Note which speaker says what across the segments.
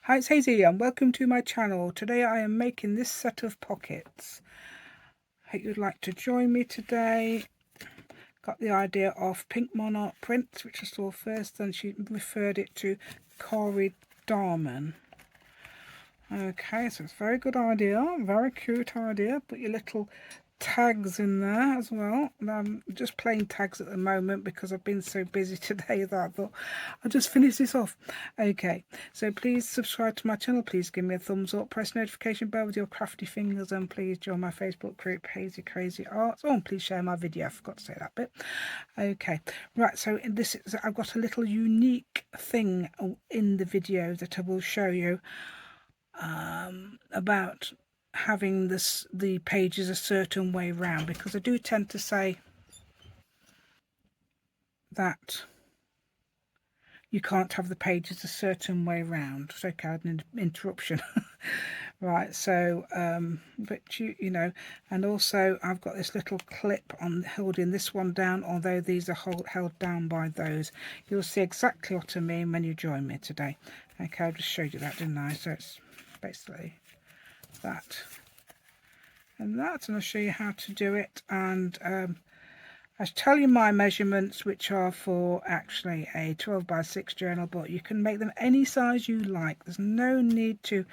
Speaker 1: Hi, it's Hazy and welcome to my channel. Today I am making this set of pockets. Hope you'd like to join me today. Got the idea of Pink Monarch Prints, which I saw first, and she referred it to Cori Dahman. Okay, so it's a very good idea, very cute idea. Put your little tags in there as well. Just plain tags at the moment because I've been so busy today that I thought I'll just finish this off. Okay, so please subscribe to my channel, please give me a thumbs up, press notification bell with your crafty fingers, and please join my Facebook group Hazy Crazy Arts. Oh, and please share my video, I forgot to say that bit. Okay, right, so in this I've got a little unique thing in the video that I will show you about having the pages a certain way round, because I do tend to say that you can't have the pages a certain way round. It's okay, I had an interruption. Right, so but you know, and also I've got this little clip on holding this one down, although these are held down by those. You'll see exactly what I mean when you join me today. Okay, I just showed you that, didn't I? So it's basically that and that, and I'll show you how to do it. And I tell you my measurements, which are for actually a 12 by 6 journal, but you can make them any size you like. There's no need to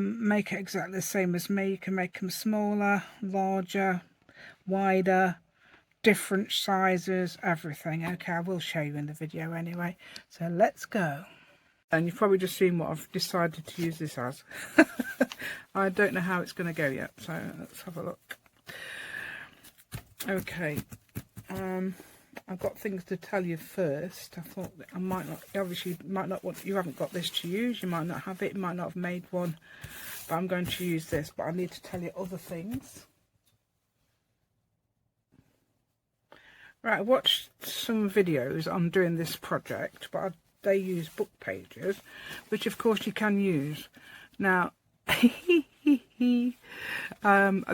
Speaker 1: make it exactly the same as me. You can make them smaller, larger, wider, different sizes, everything. Okay, I will show you in the video anyway, so let's go. And you've probably just seen what I've decided to use this as. I don't know how it's going to go yet, so let's have a look. Okay, I've got things to tell you first. I thought that I might not, obviously you might not want, you haven't got this to use, you might not have it, you might not have made one, but I'm going to use this. But I need to tell you other things. Right, I watched some videos on doing this project, but they use book pages, which of course you can use. Now,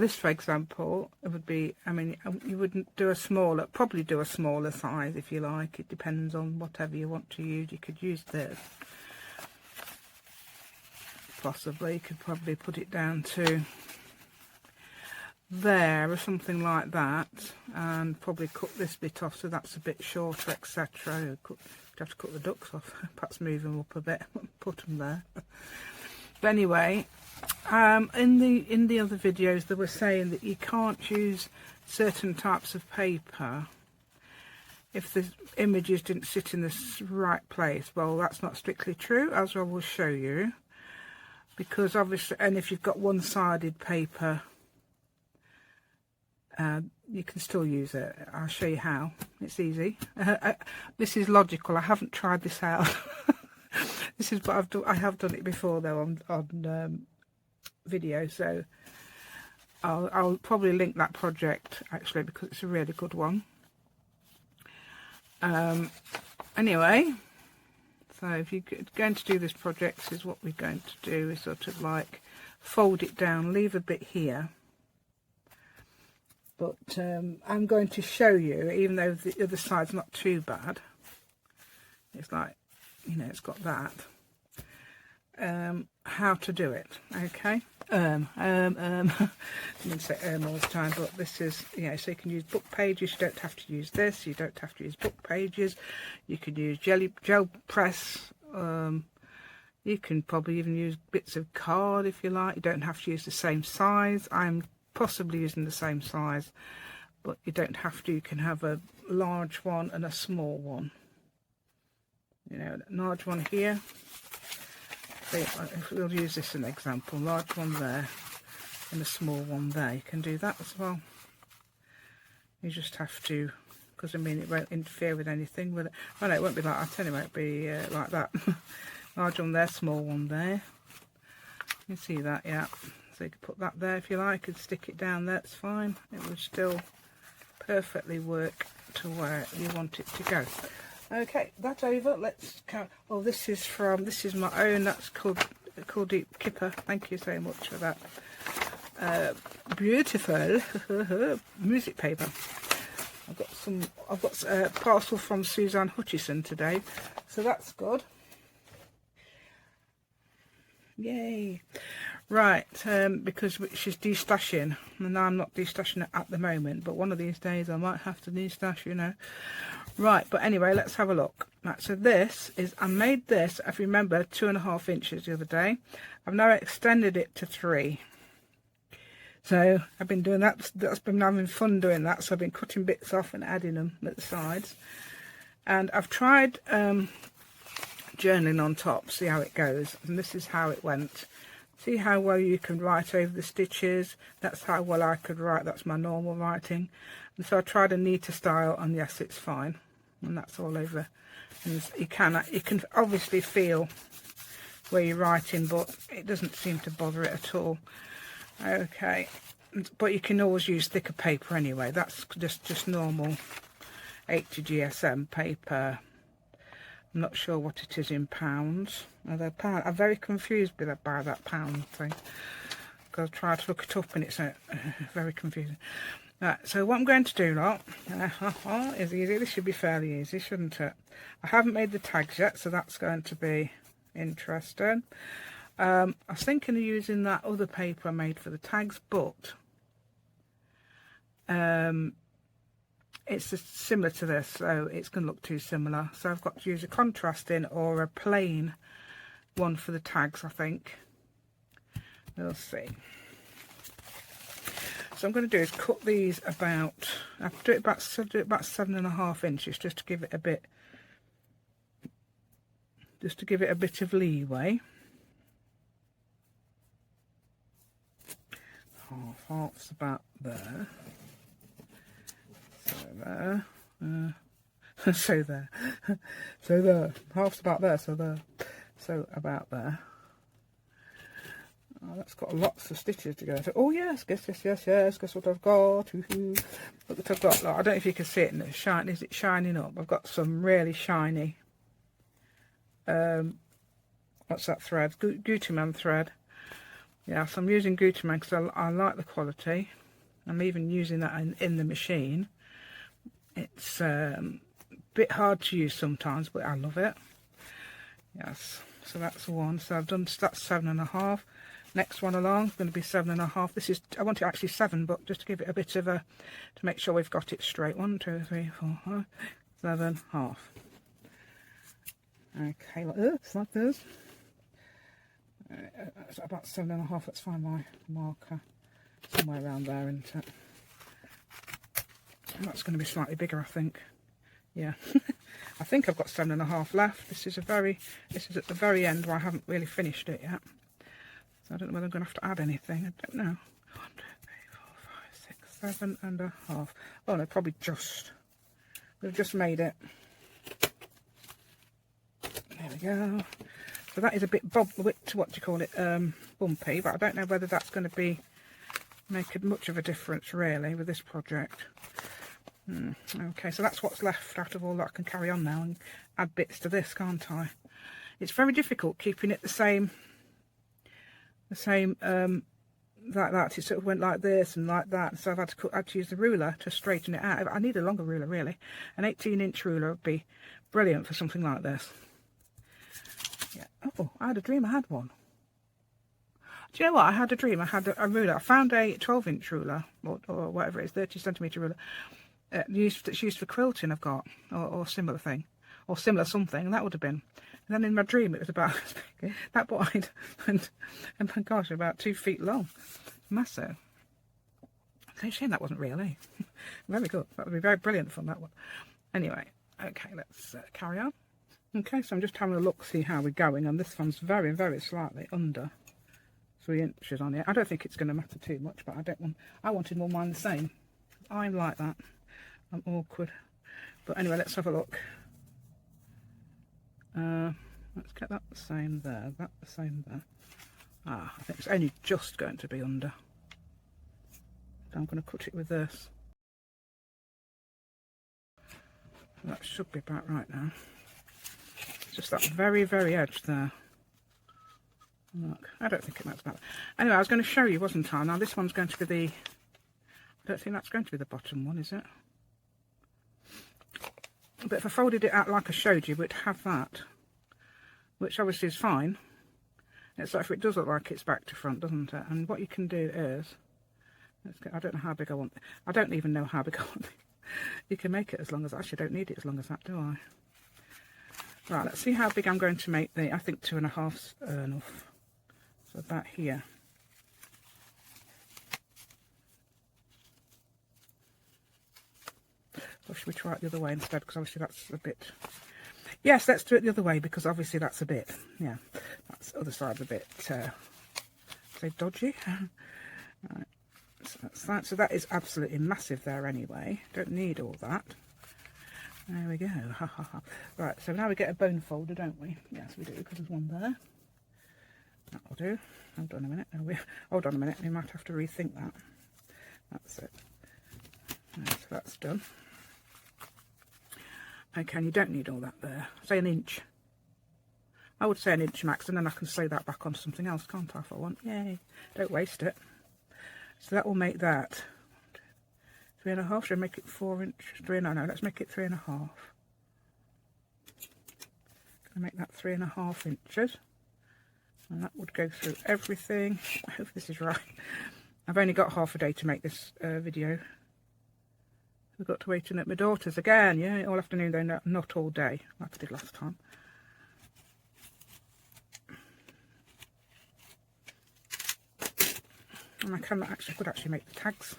Speaker 1: this for example, it would be, I mean, you wouldn't do a smaller, probably do a smaller size if you like. It depends on whatever you want to use. You could use this. Possibly, you could probably put it down to there or something like that, and probably cut this bit off so that's a bit shorter, etc. You'd have to cut the ducks off, perhaps move them up a bit, put them there. But anyway, in the other videos they were saying that you can't use certain types of paper if the images didn't sit in the right place. Well, that's not strictly true, as I will show you, because obviously, and if you've got one-sided paper, you can still use it. I'll show you how. It's easy. This is logical. I haven't tried this out. This is what I've done. I have done it before though on video, so I'll probably link that project actually, because it's a really good one. Anyway, so if you're going to do this project, this is what we're going to do. Is sort of like fold it down, leave a bit here. But I'm going to show you, even though the other side's not too bad, it's like, you know, it's got that, how to do it. Okay, I didn't say all the time, but this is, you know, so you can use book pages. You don't have to use this, you don't have to use book pages, you can use gel press, you can probably even use bits of card if you like. You don't have to use the same size. I'm possibly using the same size, but you don't have to. You can have a large one and a small one. You know, a large one here. So if we'll use this as an example, large one there and a small one there. You can do that as well. You just have to, because I mean it won't interfere with anything with it. Oh no, it won't be like that anyway. It'll be like that. Large one there, small one there. You see that, yeah. So you can put that there if you like and stick it down there, it's fine. It will still perfectly work to where you want it to go. Okay, that over, let's count. Oh, this is my own, that's called Deep Kipper. Thank you so much for that. Beautiful music paper. I've got a parcel from Suzanne Hutchison today, so that's good. Yay. Right, because she's destashing, and I'm not destashing it at the moment, but one of these days I might have to destash, you know. Right, but anyway, let's have a look. Right, so this is, I made this, if you remember, 2.5 inches the other day. I've now extended it to 3. So I've been doing that, that's been having fun doing that, so I've been cutting bits off and adding them at the sides. And I've tried journaling on top, see how it goes, and this is how it went. See how well you can write over the stitches. That's how well I could write. That's my normal writing. And so I tried a neater style, and yes, it's fine. And that's all over. And you can obviously feel where you're writing, but it doesn't seem to bother it at all. Okay, but you can always use thicker paper anyway. That's just normal 80 GSM paper. I'm not sure what it is in pounds. Although pound, I'm very confused by that pound thing, because I tried to look it up and it's very confusing. Right, so what I'm going to do now is easy. This should be fairly easy, shouldn't it? I haven't made the tags yet, so that's going to be interesting. I was thinking of using that other paper I made for the tags, but it's just similar to this, so it's going to look too similar. So I've got to use a contrasting or a plain one for the tags, I think. We'll see. So I'm going to do is cut these about, I have to do it about 7.5 inches, just to give it a bit, of leeway. Half's about there. There, so there, so there, half's about there, so there, so about there. Oh, that's got lots of stitches to go into. Oh yes, guess what I've got. Look what I've got. Look, I don't know if you can see it, and it's shiny. Is it shining up? I've got some really shiny what's that thread? Gucci thread. Yeah, so I'm using Gucci because I like the quality. I'm even using that in the machine. It's a bit hard to use sometimes, but I love it. Yes, so that's one. So I've done, that's 7.5. Next one along is going to be 7.5. This is, I want it actually 7, but just to give it a bit of a, to make sure we've got it straight. 1, 2, 3, 4, 5, 7.5. Okay, like this, like this. It's about 7.5. Let's find my marker somewhere around there, isn't it? That's going to be slightly bigger, I think. Yeah, I think I've got 7.5 left. This is at the very end where I haven't really finished it yet. So I don't know whether I'm going to have to add anything. I don't know. 1, 2, 3, 4, 5, 6, 7.5. Oh no, probably just. We've just made it. There we go. So that is a bit what do you call it? Bumpy, but I don't know whether that's going to make much of a difference really with this project. Okay, so that's what's left out of all that. I can carry on now and add bits to this, can't I? It's very difficult keeping it the same like that. It sort of went like this and like that, so I've had to use the ruler to straighten it out. I need a longer ruler really. An 18-inch ruler would be brilliant for something like this. Yeah. Oh, I had a dream I had one. Do you know what? I had a dream I had a ruler. I found a 12-inch ruler or whatever it is, 30cm ruler. That's used for quilting, I've got, or similar thing, or similar something, and that would have been. And then in my dream it was about that wide, and my gosh, about 2 feet long, massive. It's a shame that wasn't real, eh? Very good. That would be very brilliant fun, that one. Anyway, okay, let's carry on. Okay, so I'm just having a look, see how we're going, and this one's very, very slightly under 3 inches on it. I don't think it's going to matter too much, but I wanted more mine the same. I'm like that. I'm awkward. But anyway, let's have a look. Let's get that the same there, that the same there. I think it's only just going to be under. So I'm going to cut it with this. That should be about right now. It's just that very, very edge there. Look, I don't think it matters about that. Anyway, I was going to show you, wasn't I? Now this one's going to be the, I don't think that's going to be the bottom one, is it? But if I folded it out like I showed you, we'd have that, which obviously is fine. It's like, it does look like it's back to front, doesn't it? And what you can do is, I don't know how big I want, I don't even know how big I want it. You can make it as long as, actually I don't need it as long as that, do I? Right, let's see how big I'm going to make the, I think 2.5's enough. So about here. Or should we try it the other way instead? Because obviously that's a bit... Yes, let's do it the other way, because obviously that's a bit... Yeah, that's the other side's a bit... say dodgy. Right, so that's that. So that is absolutely massive there anyway. Don't need all that. There we go. Ha ha ha. Right, so now we get a bone folder, don't we? Yes, we do, because there's one there. That'll do. Hold on a minute. Hold on a minute. We might have to rethink that. That's it. Right, so that's done. Okay, and you don't need all that there. Say an inch. I would say an inch max, and then I can sew that back onto something else, can't I, if I want? Yay. Don't waste it. So that will make that 3.5. Should I make it 4 inch? 3, no, let's make it 3.5. Gonna make that 3.5 inches. And that would go through everything. I hope this is right. I've only got half a day to make this video. I've got to wait in at my daughter's again. Yeah, all afternoon though, not all day, like I did last time. And I could actually make the tags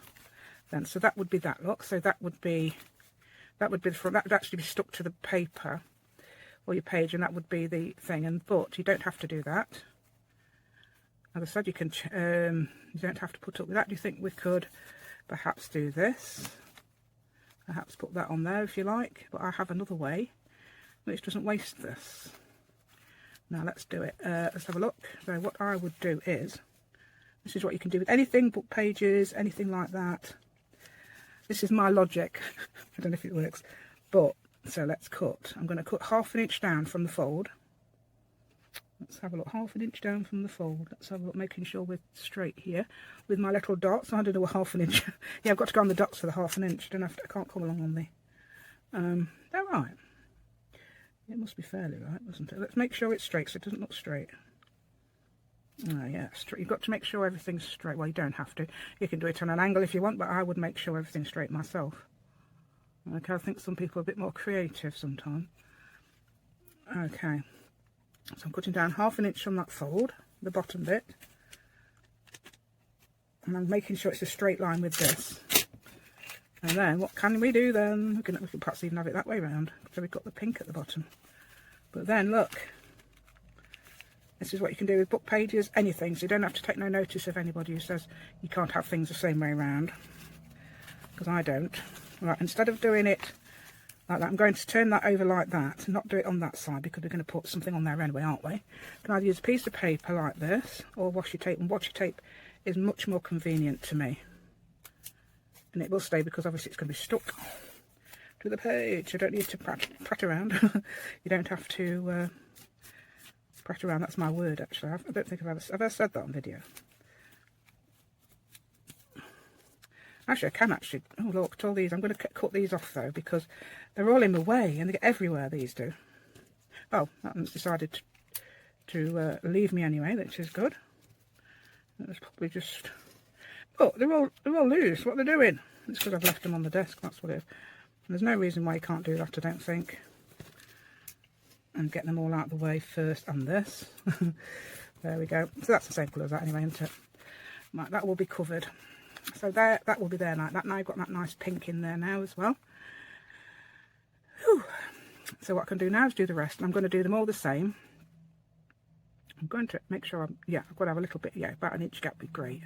Speaker 1: then. So that would be that look. So that would be the front. That would actually be stuck to the paper or your page, and that would be the thing. And but you don't have to do that. As I said, you can. You don't have to put up with that. Do you think we could perhaps do this? Perhaps put that on there if you like. But I have another way which doesn't waste this. Now let's do it. Let's have a look. So what I would do is, this is what you can do with anything, book pages, anything like that. This is my logic. I don't know if it works, but so let's cut. I'm going to cut 1/2 inch down from the fold. Let's have a look. 1/2 inch down from the fold. Let's have a look, making sure we're straight here with my little dots. I don't know what 1/2 inch. Yeah, I've got to go on the dots for the 1/2 inch. I can't come along on the. They're right. It must be fairly right, mustn't it? Let's make sure it's straight so it doesn't look straight. Oh yeah, straight. You've got to make sure everything's straight. Well, you don't have to. You can do it on an angle if you want, but I would make sure everything's straight myself. Okay, I think some people are a bit more creative sometimes. Okay, so I'm cutting down 1/2 inch from that fold, the bottom bit, and I'm making sure it's a straight line with this. And then what can we do then? We can perhaps even have it that way around. So we've got the pink at the bottom. But then look. This is what you can do with book pages, anything, so you don't have to take no notice of anybody who says you can't have things the same way around, because I don't. Right, instead of doing it like that, I'm going to turn that over like that, and not do it on that side, because we're going to put something on there anyway, aren't we? You can either use a piece of paper like this, or washi tape, and washi tape is much more convenient to me. And it will stay, because obviously it's going to be stuck to the page. I don't need to prat around. You don't have to... prat around, that's my word actually. I don't think I've ever said that on video. Actually, I can actually. Oh look at all these. I'm going to cut these off though, because they're all in the way and they get everywhere. These do. Oh, that one's decided to leave me anyway, which is good. It's probably just. Oh, they're all loose. What they're doing? It's because I've left them on the desk. That's what it is. And there's no reason why you can't do that, I don't think. And get them all out of the way first, and this. There we go. So that's the same colour as that anyway, isn't it? Right, that will be covered. So there, that will be there like that. Now I've got that nice pink in there now as well. Whew. So what I can do now is do the rest. And I'm going to do them all the same. I'm going to make sure I've got to have a little bit, about an inch gap would be great.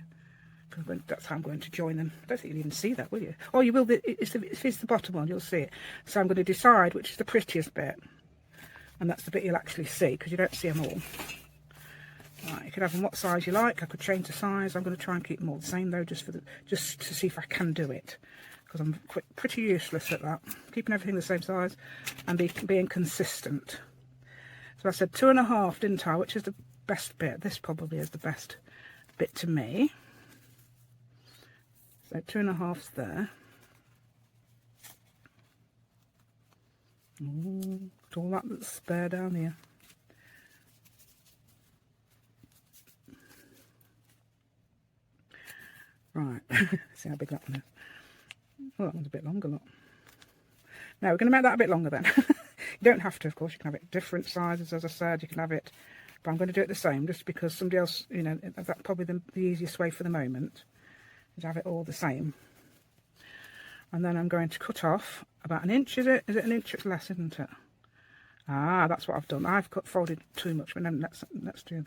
Speaker 1: That's how I'm going to join them. I don't think you'll even see that, will you? Oh, you will. If it's the bottom one, you'll see it. So I'm going to decide which is the prettiest bit. And that's the bit you'll actually see, because you don't see them all. Right, you can have them what size you like. I could change the size. I'm going to try and keep them all the same though, just to see if I can do it, because I'm pretty useless at that. Keeping everything the same size and being consistent. So I said 2.5, didn't I? Which is the best bit. This probably is the best bit to me. So 2.5's there. Ooh, all that's spare down here. Right, see how big that one is. Oh, that one's a bit longer, look. Now we're going to make that a bit longer then. You don't have to, of course, you can have it different sizes, as I said, you can have it, but I'm going to do it the same, just because somebody else, you know, that's probably the easiest way for the moment, is have it all the same. And then I'm going to cut off about an inch, is it? Is it an inch? It's less, isn't it? Ah, that's what I've done. I've folded too much, but then let's do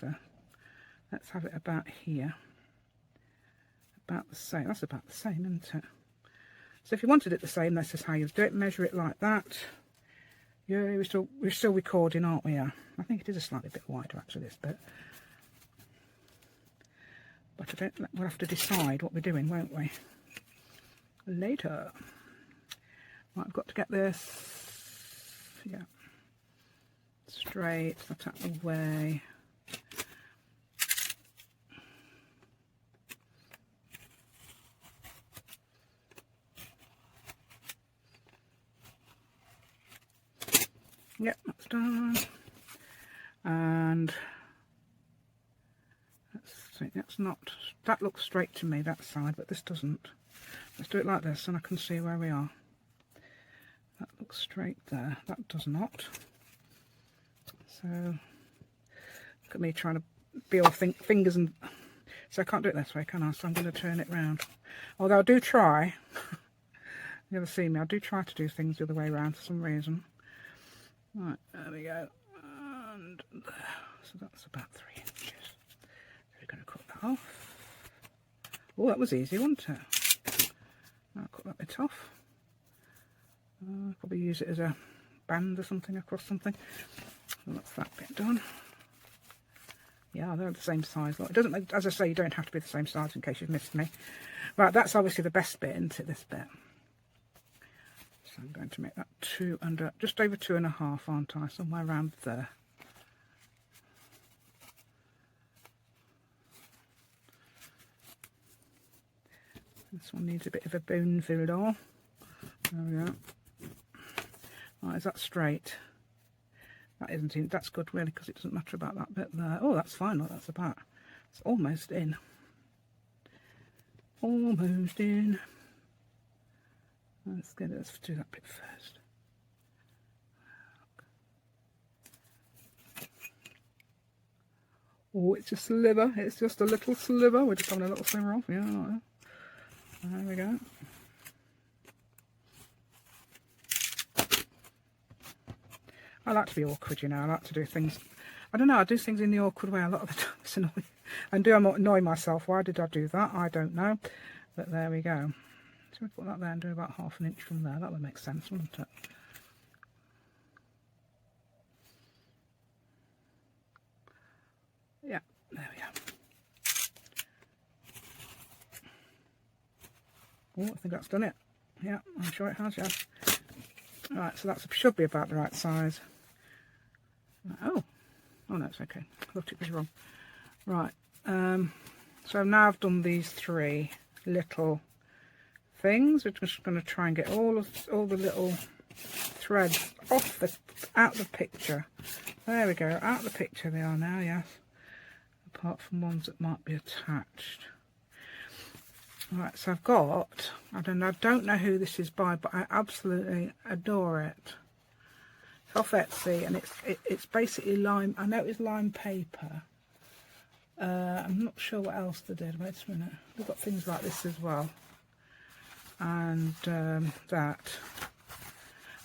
Speaker 1: let's have it about here. About the same. That's about the same, isn't it? So if you wanted it the same, this is how you do it. Measure it like that. Yeah, we're still recording, aren't we? Yeah. I think it is a slightly bit wider actually, this bit. But we'll have to decide what we're doing, won't we? Later. Right, I've got to get this, yeah, straight, that out of the way. Yep, that's done. And let's see, that looks straight to me, that side, but this doesn't. Let's do it like this and I can see where we are. That looks straight there, that does not. So, look at me trying to be all fingers and... So I can't do it this way, can I? So I'm going to turn it round. Although I do try, you ever see me, I do try to do things the other way around for some reason. Right, there we go. And there. So that's about 3 inches. So we're going to cut that off. Oh, that was easy, wasn't it? I'll cut that bit off. Probably use it as a band or something across something. So that's that bit done. Yeah, they're the same size. Look, it doesn't, as I say, you don't have to be the same size in case you've missed me. Right, that's obviously the best bit, isn't it? This bit. So I'm going to make that just over 2.5, aren't I? Somewhere around there. This one needs a bit of a bone fillet. There we go. Right, is that straight? That isn't in. That's good really, because it doesn't matter about that bit there. Oh, that's fine. Look, that's about. It's almost in. Almost in. Let's do that bit first. Oh, it's a sliver. It's just a little sliver. We're just having a little sliver off. Yeah, like that. There we go. I like to be awkward, you know. I like to do things. I don't know. I do things in the awkward way a lot of the time. It's annoying. And do I annoy myself? Why did I do that? I don't know. But there we go. So we put that there and do about 1/2 inch from there. That would make sense, wouldn't it? Yeah, there we go. Oh, I think that's done it. Yeah, I'm sure it has, yeah. Right, so that should be about the right size. Oh no, it's okay. I thought it was wrong. Right, so now I've done these 3 little things. We're just going to try and get all the little threads out the picture. There we go, out the picture they are now, yes. Apart from ones that might be attached. Right, so I've got, I don't know who this is by, but I absolutely adore it. It's off Etsy, and it's basically lime. I know it's lime paper. I'm not sure what else they did. Wait a minute. We've got things like this as well, and that.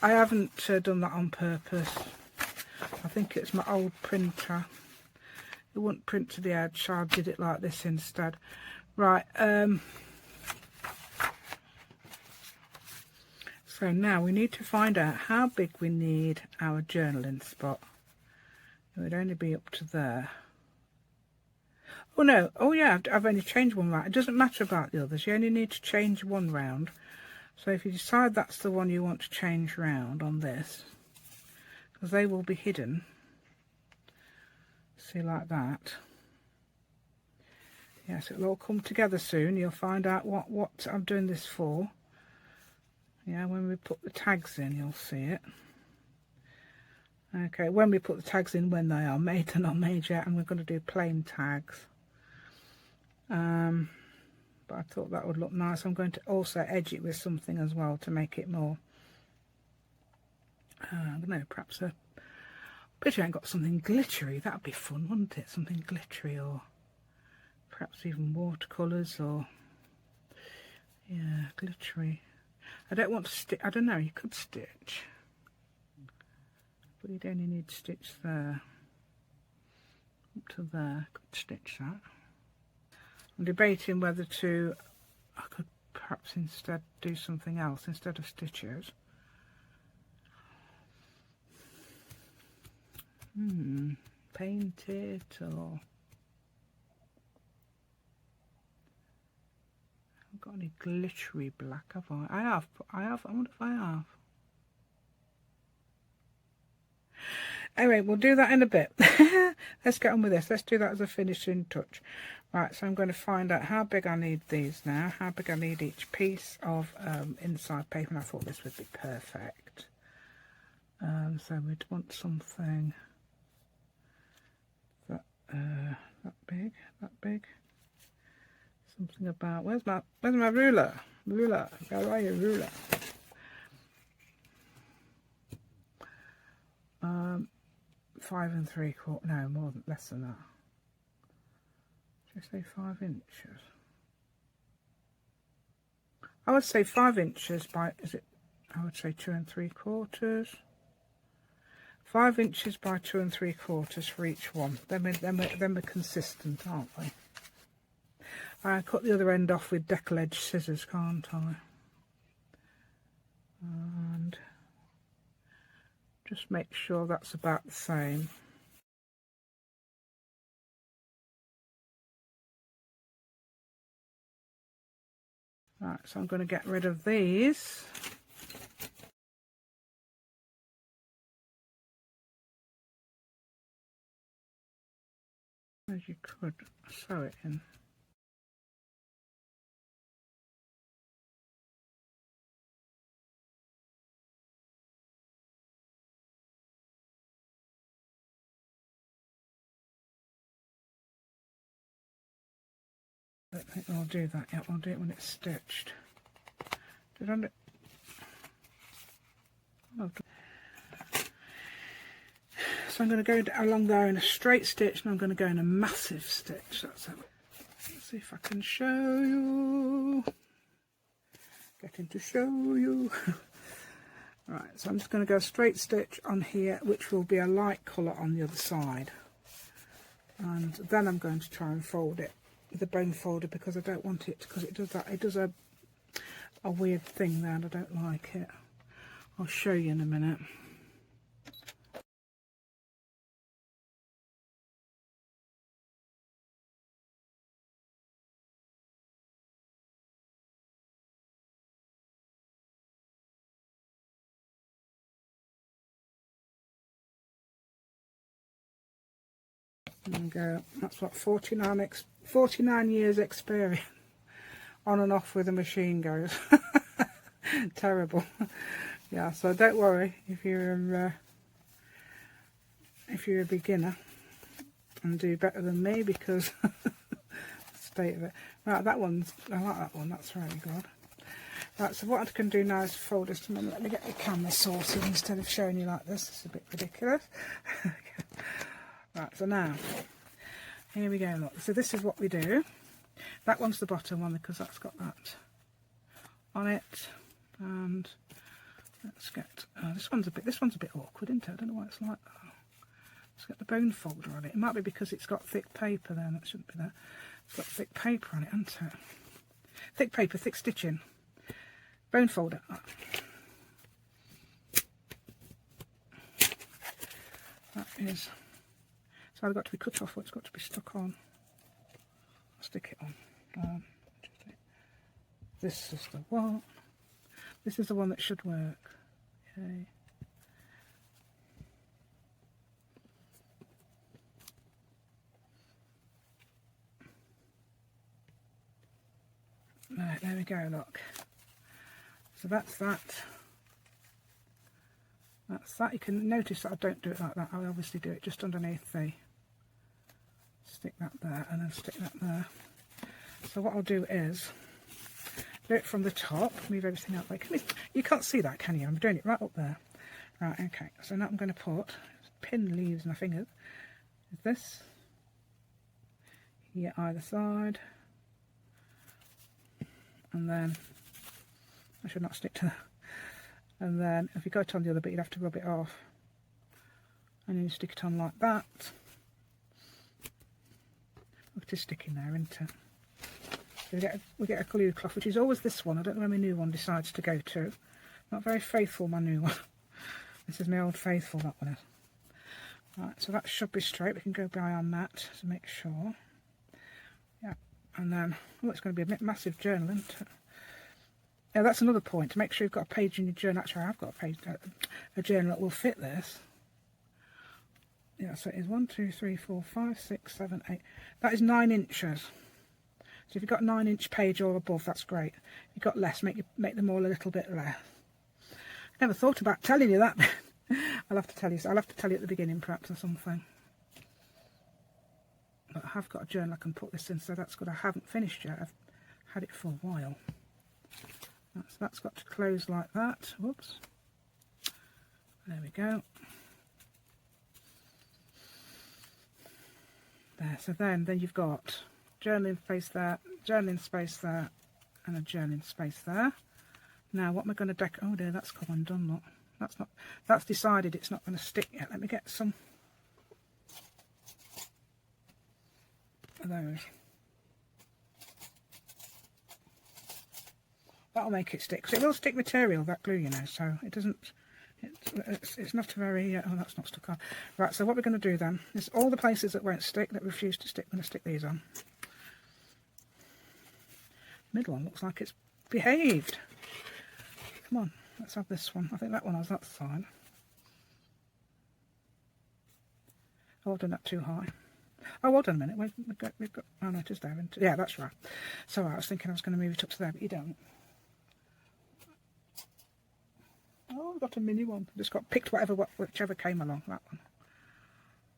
Speaker 1: I haven't done that on purpose. I think it's my old printer. It wouldn't print to the edge, so I did it like this instead. Right. So now we need to find out how big we need our journaling spot. It would only be up to there. Oh no, oh yeah, I've only changed one round. It doesn't matter about the others, you only need to change one round. So if you decide that's the one you want to change round on this, because they will be hidden, see, like that. Yes, it'll all come together soon. You'll find out what I'm doing this for. Yeah, when we put the tags in, you'll see it. Okay, when we put the tags in, when they are made, they're not made yet, and we're going to do plain tags. But but I thought that would look nice. I'm going to also edge it with something as well to make it more, I don't know, perhaps a, but you ain't got something glittery. That would be fun, wouldn't it? Something glittery, or perhaps even watercolours, or yeah, glittery. I don't want to stitch, I don't know, you could stitch, but you'd only need to stitch there, up to there. Could stitch that. I'm debating whether to, I could perhaps instead do something else instead of stitches. Paint it, or I haven't got any glittery black, have I? I have, I wonder if I have. Anyway, we'll do that in a bit. Let's get on with this. Let's do that as a finishing touch. Right, so I'm going to find out how big I need these now, how big I need each piece of inside paper, and I thought this would be perfect. So we'd want something that that big. Something about, where's my ruler? Ruler, where are you, ruler? 5 3/4, no, more than, less than that. Should I say 5 inches? I would say 5 inches by, is it, I would say 2 3/4. 5 inches by 2 3/4 for each one. Then we're consistent, aren't we? I cut the other end off with deckle edge scissors, can't I? And just make sure that's about the same. Right, so I'm going to get rid of these. As you could sew it in. I don't think I'll do that yet. I'll do it when it's stitched. Did I do? So I'm going to go along there in a straight stitch, and I'm going to go in a massive stitch. Let's see if I can show you. Getting to show you. Right, so I'm just going to go a straight stitch on here, which will be a light colour on the other side. And then I'm going to try and fold it with a bone folder, because I don't want it, because it does that, it does a weird thing there and I don't like it. I'll show you in a minute. There we go. That's what 49 years experience on and off with a machine goes. Terrible. Yeah, so don't worry if you're a beginner, and do better than me, because state of it. Right, that one's, I like that one, that's very good. Right, so what I can do now is fold this to me. Let me get the camera sorted instead of showing you like this. It's a bit ridiculous. Right, so now, here we go, look. So this is what we do. That one's the bottom one, because that's got that on it. And let's get, this one's a bit awkward, isn't it? I don't know why it's like that. Let's get the bone folder on it. It might be because it's got thick paper there, and that shouldn't be there. It's got thick paper on it, hasn't it? Thick paper, thick stitching. Bone folder. That is, it's either got to be cut off or it's got to be stuck on. I'll stick it on. This is the one. This is the one that should work. Okay. Right, there we go, look. So that's that. That's that. You can notice that I don't do it like that. I obviously do it just underneath the, stick that there and then stick that there. So what I'll do is, do it from the top, move everything out. Like, you can't see that, can you? I'm doing it right up there. Right, okay, so now I'm going to put pin leaves my fingers. This here either side, and then I should not stick to that. And then if you got it on the other bit, you'd have to rub it off, and then you stick it on like that. Look, it is sticking there, isn't it? So we get a glue cloth, which is always this one. I don't know where my new one decides to go to. Not very faithful, my new one. This is my old faithful, that one is. Right, so that should be straight. We can go by on that to make sure. Yeah, and then, oh, it's going to be a massive journal, isn't it? Yeah, that's another point. To make sure you've got a page in your journal. Actually, I've got a page, a journal that will fit this. Yeah, so it is 1, 2, 3, 4, 5, 6, 7, 8. That is 9 inches. So if you've got a 9-inch page or above, that's great. If you've got less, make them all a little bit less. Never thought about telling you that. I'll have to tell you. So I'll have to tell you at the beginning, perhaps, or something. But I have got a journal I can put this in, so that's good. I haven't finished yet. I've had it for a while. That's got to close like that. Whoops. There we go. There. So then you've got journaling space there, journaling space there, and a journaling space there. Now what am I going to deck? Oh dear, that's come undone. Look, that's not. That's decided it's not going to stick yet. Let me get some of those. That'll make it stick. 'Cause it will stick material, that glue, you know. So it doesn't. It's not a very. Oh, that's not stuck on. Right. So what we're going to do then is all the places that won't stick, that refuse to stick, I'm going to stick these on. Middle one looks like it's behaved. Come on, let's have this one. I think that one has that side. Oh, I've done that too high. Oh, hold on a minute. We've got. Oh no, it is there. Yeah, that's right. So I was thinking I was going to move it up to there, but you don't. Oh, I've got a mini one. Just got picked whichever came along. That one.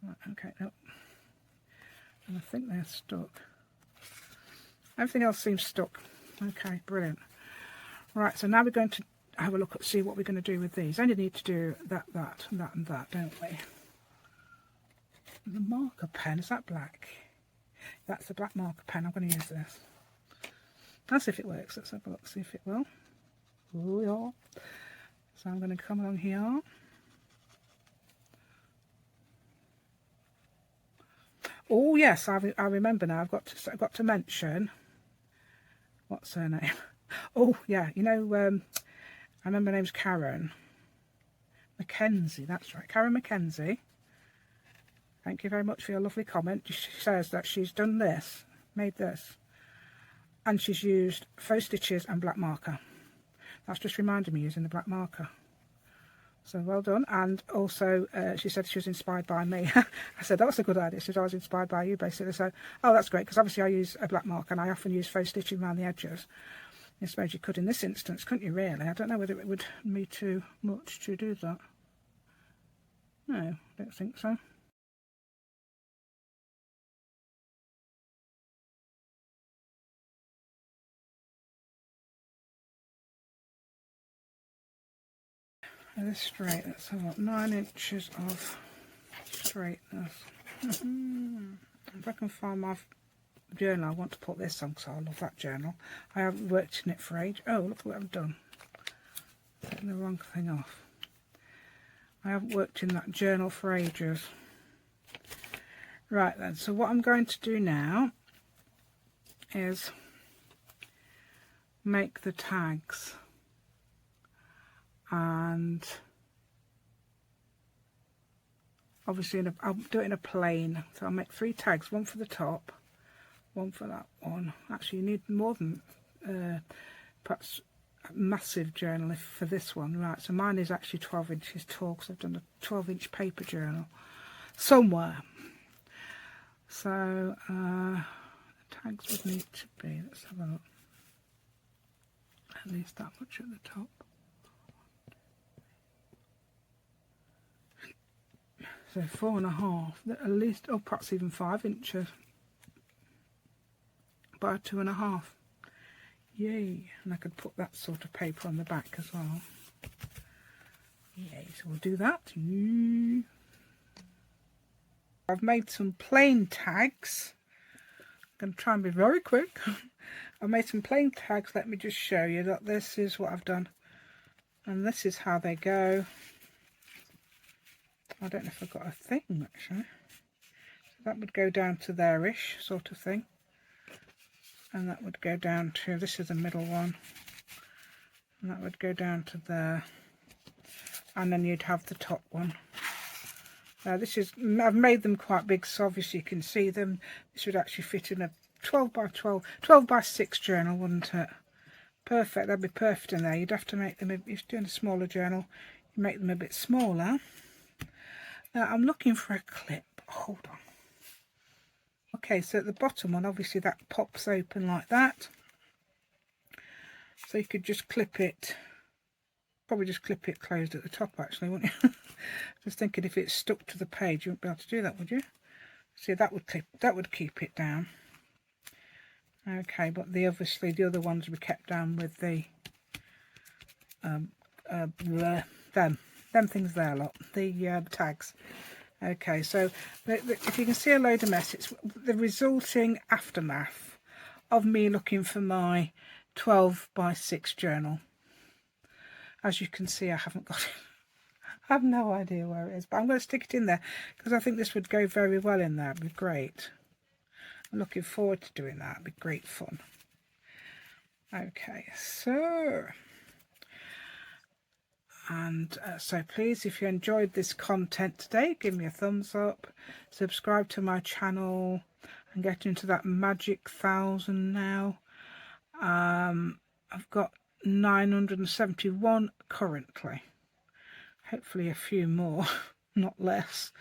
Speaker 1: Right, okay. Nope. And I think they're stuck. Everything else seems stuck. Okay, brilliant. Right, so now we're going to have a look at see what we're going to do with these. Only need to do that, and that, don't we? The marker pen, is that black? That's the black marker pen. I'm going to use this. Let's see if it works. Let's have a look, see if it will. Oh, yeah. So I'm going to come along here. Oh yes, I remember now. I've got to mention. What's her name? Oh yeah, you know, I remember her name's Karen Mackenzie. That's right, Karen Mackenzie. Thank you very much for your lovely comment. She says that she's done this, made this, and she's used faux stitches and black marker. That's just reminded me using the black marker. So well done. And also she said she was inspired by me. I said that was a good idea. She said I was inspired by you basically. So oh, that's great, because obviously I use a black marker and I often use faux stitching around the edges. I suppose you could in this instance, couldn't you really? I don't know whether it would be too much to do that. No, I don't think so. This straight, let's have a look. 9 inches of straightness. If I can find my journal, I want to put this on because I love that journal. I haven't worked in it for ages. Oh, look what I've done. Taking the wrong thing off. I haven't worked in that journal for ages. Right then, so what I'm going to do now is make the tags. And obviously I'll do it in a plain, so I'll make 3 tags, one for the top, one for that one. Actually you need more than perhaps a massive journal for this one. Right, so mine is actually 12 inches tall because I've done a 12-inch paper journal somewhere. So the tags would need to be, let's have a look, at least that much at the top. So 4.5, at least, or perhaps even 5 inches by 2.5. Yay. And I could put that sort of paper on the back as well. Yay, so we'll do that. Yay. I've made some plain tags. I'm going to try and be very quick. I've made some plain tags. Let me just show you that this is what I've done. And this is how they go. I don't know if I've got a thing actually. So that would go down to there-ish sort of thing. And that would go down to, this is the middle one. And that would go down to there. And then you'd have the top one. This is, I've made them quite big, so obviously you can see them. This would actually fit in a 12 by 12 by 6 journal, wouldn't it? Perfect, that'd be perfect in there. You'd have to make them, if you're doing a smaller journal, you make them a bit smaller. Now I'm looking for a clip. Hold on. Okay, so at the bottom one, obviously that pops open like that. So you could just clip it. Probably just clip it closed at the top actually, wouldn't you? Just thinking if it's stuck to the page, you wouldn't be able to do that, would you? See, that would keep it down. Okay, but obviously the other ones would be kept down with the them things there, lot, the tags. Okay, so if you can see a load of mess, it's the resulting aftermath of me looking for my 12 by 6 journal. As you can see, I haven't got it. I have no idea where it is, but I'm going to stick it in there because I think this would go very well in there. It'd be great. I'm looking forward to doing that. It'd be great fun. Okay, so so please, if you enjoyed this content today, give me a thumbs up, subscribe to my channel, and get into that magic 1,000 now. I've got 971 currently. Hopefully a few more, not less.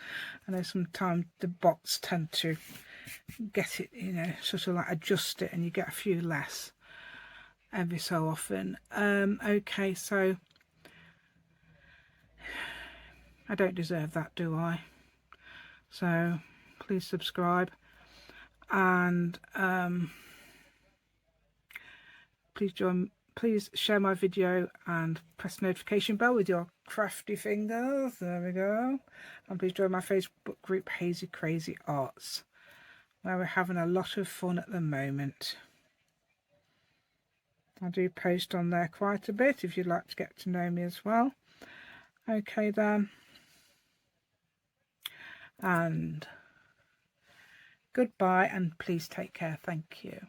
Speaker 1: I know sometimes the bots tend to get it, you know, sort of like adjust it, and you get a few less every so often. Okay, so I don't deserve that, do I? So please subscribe, and please share my video and press the notification bell with your crafty fingers. There we go. And please join my Facebook group Hazy Crazy Arts, where we're having a lot of fun at the moment. I do post on there quite a bit if you'd like to get to know me as well. Okay then. And goodbye, and please take care. Thank you.